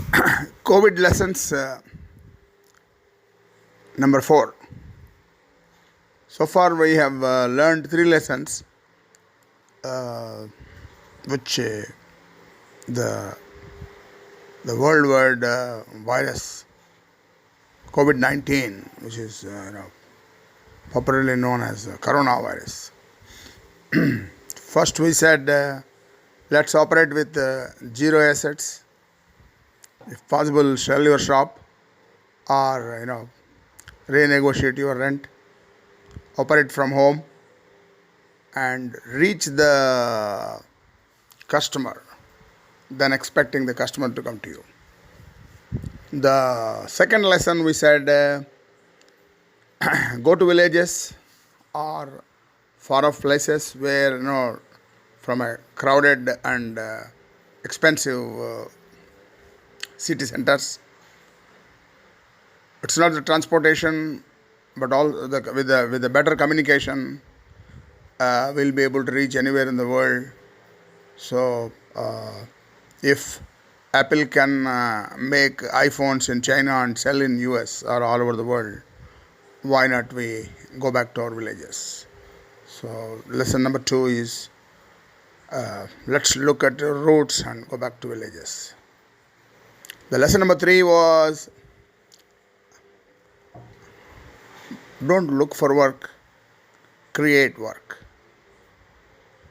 COVID lessons number 4. So far, we have learned 3 lessons, which the worldwide virus COVID-19, which is popularly known as coronavirus. First, we said let's operate with zero assets. If possible, sell your shop or renegotiate your rent, operate from home, and reach the customer than expecting the customer to come to you. The second lesson we said go to villages or far off places where from a crowded and expensive city centers. It's not the transportation, but with the better communication, we'll be able to reach anywhere in the world. So, if Apple can make iPhones in China and sell in US or all over the world, why not we go back to our villages? So, lesson number 2 is let's look at the roots and go back to villages. The lesson number 3 was don't look for work, create work.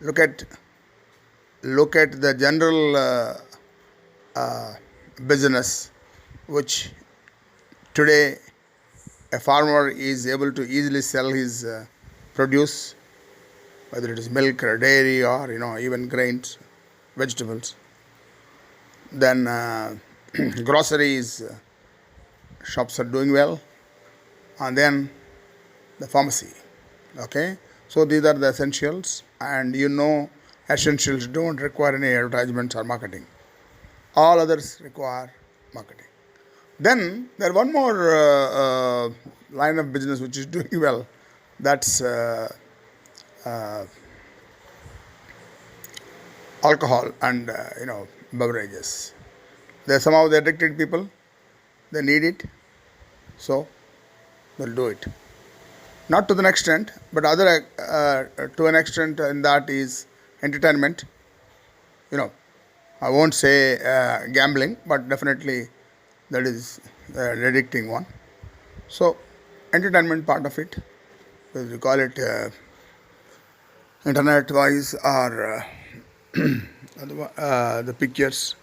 Look at the general business, which today a farmer is able to easily sell his produce, whether it is milk or dairy or even grains, vegetables. Then groceries shops are doing well, and then the pharmacy. Okay, so these are the essentials, and essentials don't require any advertisements or marketing. All others require marketing. Then there is one more line of business which is doing well. That's alcohol and beverages. They're addicted people. They need it, so they'll do it. Not to the extent, but to an extent, and that is entertainment. I won't say gambling, but definitely that is the addicting one. So, entertainment part of it, whether you call it internet-wise or the pictures,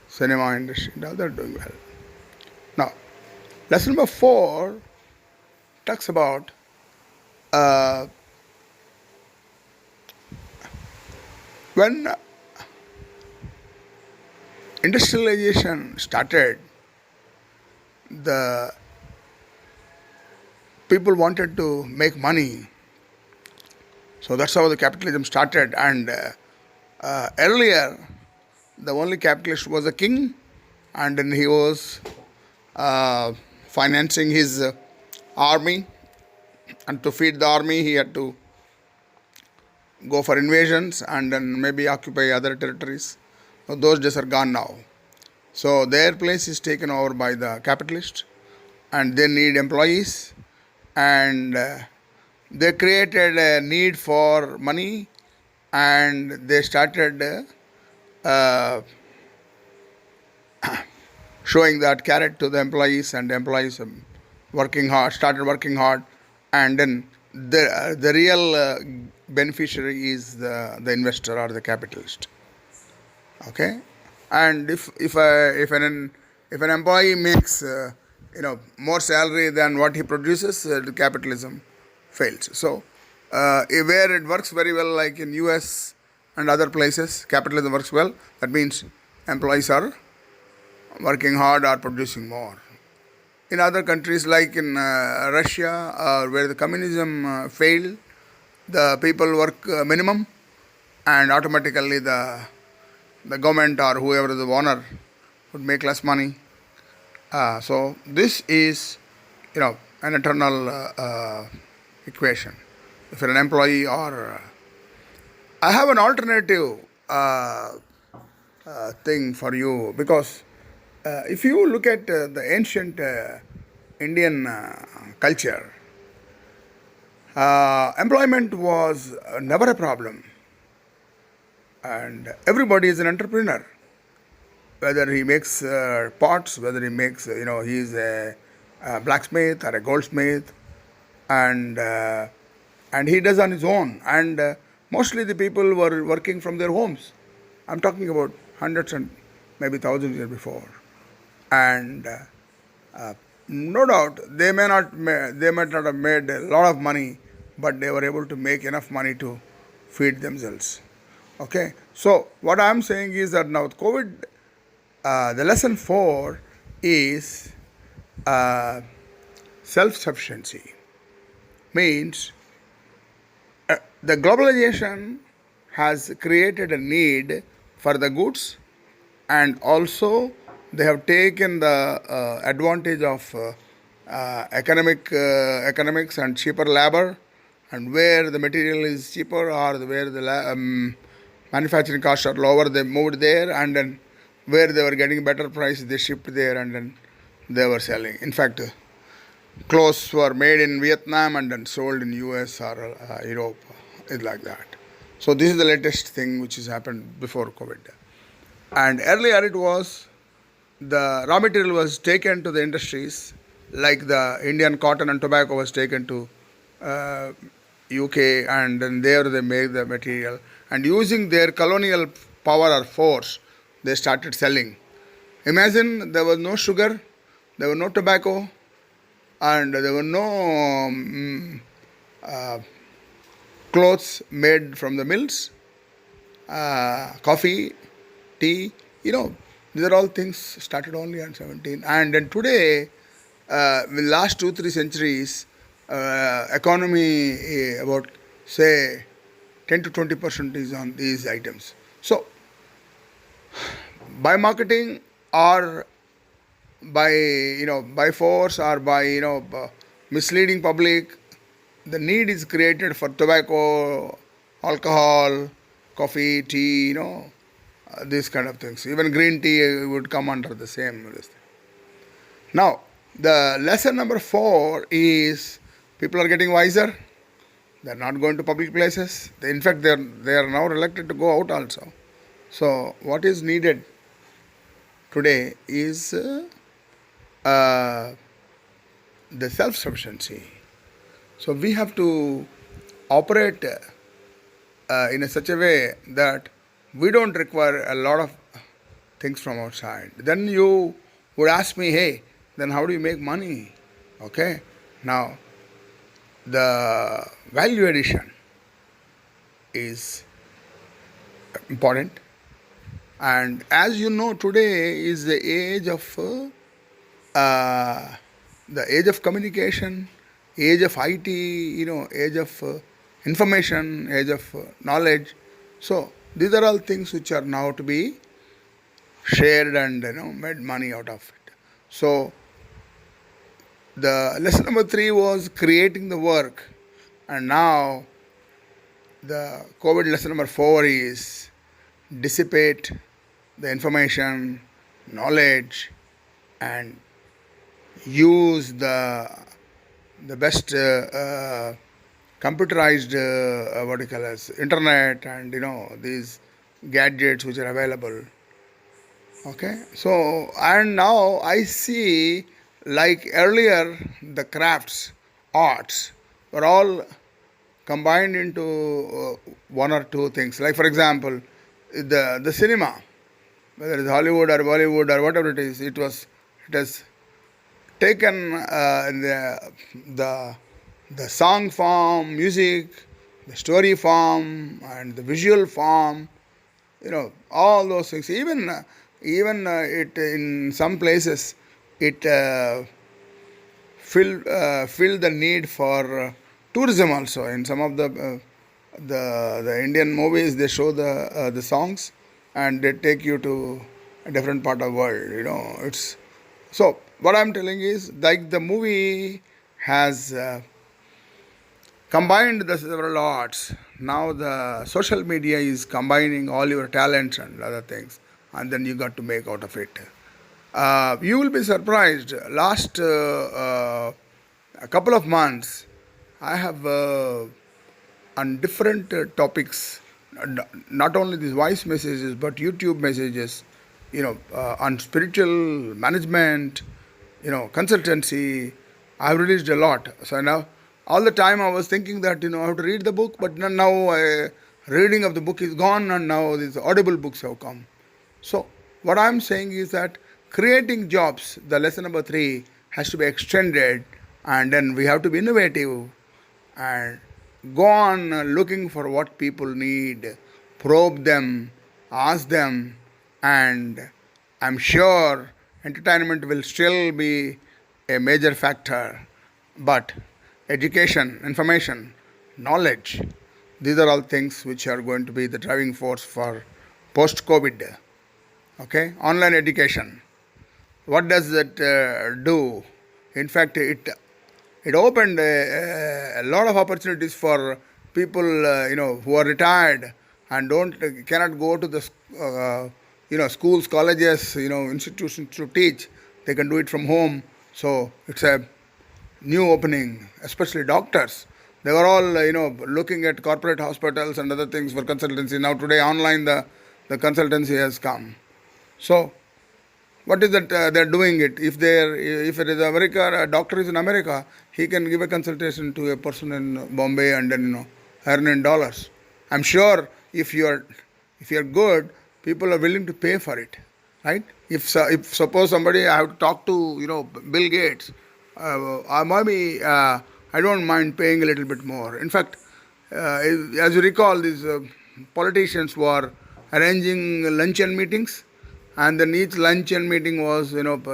cinema industry, they're doing well. Now, lesson number 4 talks about when industrialization started, the people wanted to make money. So that's how the capitalism started. And earlier, the only capitalist was a king, and then he was financing his army. And to feed the army, he had to go for invasions and then maybe occupy other territories. So those days are gone now. So their place is taken over by the capitalists, and they need employees, and they created a need for money, and they started showing that carrot to the employees, and the employees started working hard, and then the real beneficiary is the investor or the capitalist. Okay, and if an employee makes more salary than what he produces, the capitalism fails. So where it works very well, like in US and other places, capitalism works well. That means employees are working hard or producing more. In other countries like in Russia, where the communism failed, the people work minimum, and automatically the government or whoever the owner would make less money. So this is an eternal equation. If you're an employee or I have an alternative thing for you, because If you look at the ancient Indian culture, employment was never a problem, and everybody is an entrepreneur. Whether he makes pots, whether he makes, he's a blacksmith or a goldsmith, and he does on his own. And mostly the people were working from their homes. I'm talking about hundreds and maybe thousands years before. And no doubt they might not have made a lot of money, but they were able to make enough money to feed themselves. Okay, so what I'm saying is that now with COVID, the lesson 4 is self-sufficiency. Means the globalization has created a need for the goods, and also they have taken the advantage of economics and cheaper labor, and where the material is cheaper or where the manufacturing costs are lower, they moved there, and then where they were getting better price, they shipped there, and then they were selling. In fact, clothes were made in Vietnam and then sold in US or Europe. It's like that. So this is the latest thing which has happened before COVID. And earlier it was the raw material was taken to the industries, like the Indian cotton and tobacco was taken to UK, and then there they made the material, and using their colonial power or force, they started selling. Imagine there was no sugar, there was no tobacco, and there were no clothes made from the mills, coffee, tea, these are all things started only on 17. And then today, the last 2-3 centuries, economy about say 10 to 20% is on these items. So by marketing or by force or by misleading public, the need is created for tobacco, alcohol, coffee, tea, these kind of things. Even green tea would come under the same list. Now, the lesson number 4 is people are getting wiser. They are not going to public places. In fact, they are now reluctant to go out also. So, what is needed today is the self-sufficiency. So, we have to operate in such a way that we don't require a lot of things from outside. Then you would ask me, hey, then how do you make money? Okay, now the value addition is important, and as you know, today is the age of communication, age of IT, age of information, age of knowledge. So these are all things which are now to be shared and made money out of it. So the lesson number 3 was creating the work, and now the COVID lesson number 4 is dissipate the information, knowledge, and use the best computerized what you call as internet and these gadgets which are available. Okay, so and now I see, like earlier the crafts, arts were all combined into one or two things. Like for example, the cinema, whether it's Hollywood or Bollywood or whatever it is, it has taken the song form, music, the story form, and the visual form, all those things. Even it in some places it filled the need for tourism also. In some of the Indian movies, they show the songs and they take you to a different part of the world. It's so. What I'm telling is, like the movie has combined the several arts. Now the social media is combining all your talents and other things, and then you got to make out of it. You will be surprised. Last a couple of months, I have on different topics, not only these voice messages but YouTube messages, on spiritual management, consultancy. I've released a lot. So now, all the time I was thinking that I have to read the book, but now reading of the book is gone, and now these audible books have come. So what I'm saying is that creating jobs, the lesson number 3, has to be extended, and then we have to be innovative and go on looking for what people need, probe them, ask them, and I'm sure entertainment will still be a major factor, but education, information, knowledge, these are all things which are going to be the driving force for post-COVID. Okay, online education. What does that do? In fact, it opened a lot of opportunities for people who are retired and cannot go to the schools, colleges, institutions to teach. They can do it from home. So it's a new opening, especially doctors. They were all looking at corporate hospitals and other things for consultancy. Now today online the consultancy has come. So what is that they're doing it? If it is America, a doctor is in America, he can give a consultation to a person in Bombay and then earn in dollars. I'm sure if you're good, people are willing to pay for it, right? If suppose somebody I have to talk to Bill Gates, I don't mind paying a little bit more. In fact, as you recall, these politicians were arranging luncheon meetings, and then each luncheon meeting was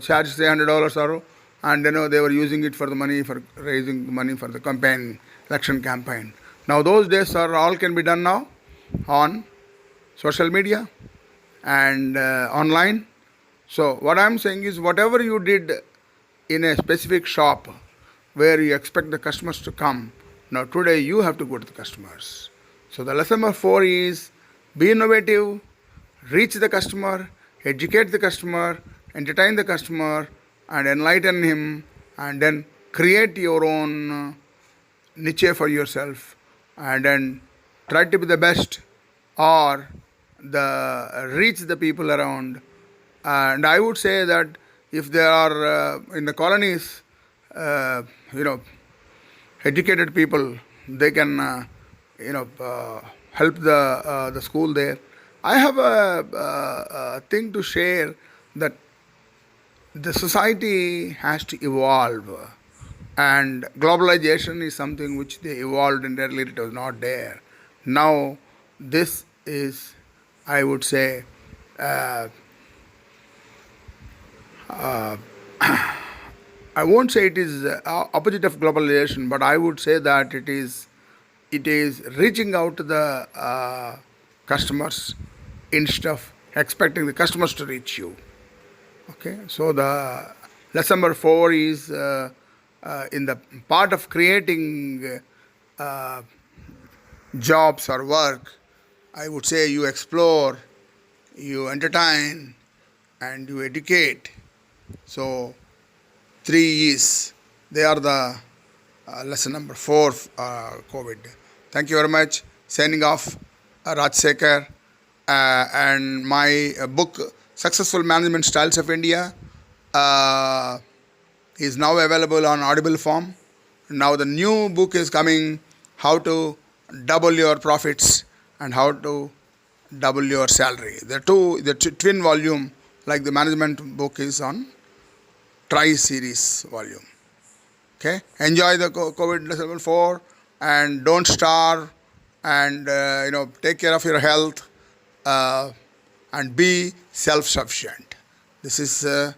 charged $300 or, and they were using it for the money, for raising money for the election campaign. Now those days are all can be done now on social media and online. So what I'm saying is, whatever you did in a specific shop where you expect the customers to come, now today you have to go to the customers. So the lesson number 4 is be innovative, reach the customer, educate the customer, entertain the customer, and enlighten him, and then create your own niche for yourself, and then try to be the best, or reach the people around. And I would say that if there are in the colonies, educated people, they can help the school there. I have a thing to share, that the society has to evolve, and globalization is something which they evolved, and earlier it was not there. Now this is, I would say, I won't say it is opposite of globalization, but I would say that it is reaching out to the customers instead of expecting the customers to reach you. Okay, so the lesson number 4 is in the part of creating jobs or work. I would say you explore, you entertain, and you educate. So 3 E's, they are the lesson number 4 COVID. Thank you very much. Signing off, Rajsekhar, and my book Successful Management Styles of India is now available on Audible form. Now the new book is coming, How to Double Your Profits and How to Double Your Salary. The twin volume, like the management book, is on tri-series volume. Okay, enjoy the COVID level 4, and don't starve, and take care of your health, and be self-sufficient. This is